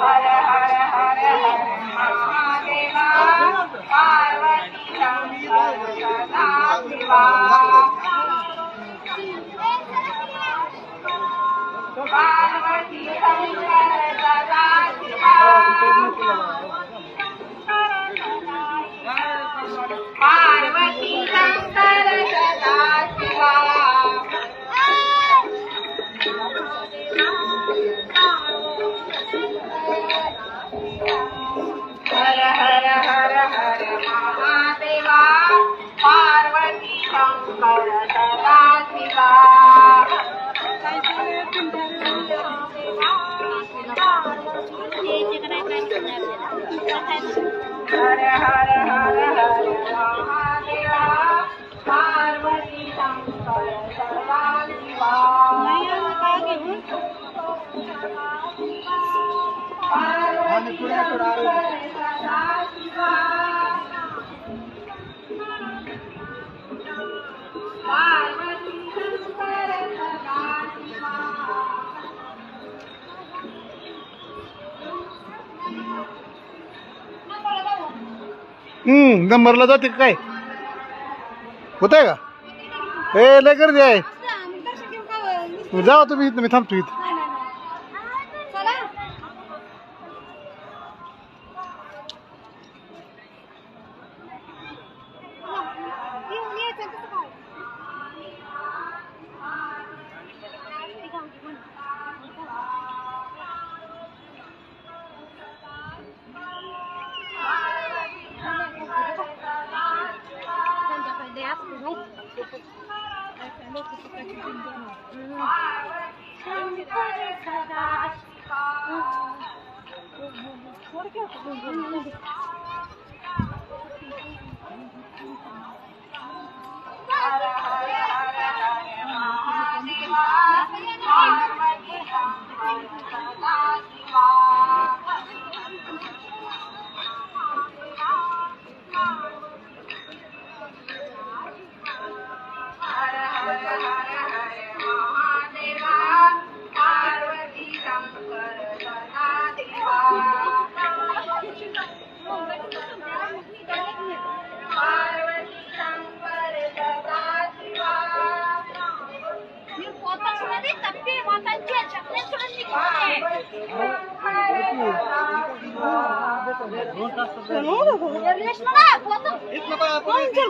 हर हर हर हर महादेवा पार्वती शंकर सदा शिवा पार्वती शंकर सदा शिवा पार्वती शंकर सदा शिवा हर हर हर हर महादेवा पार्वती शंकर सदा शिवा हर हर हर हर महादेवा पार्वती शंकर सदा शिवा पार्वती शंकर सदा शिवा पार्वती शंकर सदा शिवा नंबरला जाते काय होत आहे का? हे लय गर्दी आहे. जावा तुम्ही इथं, मी थांबतो इथं.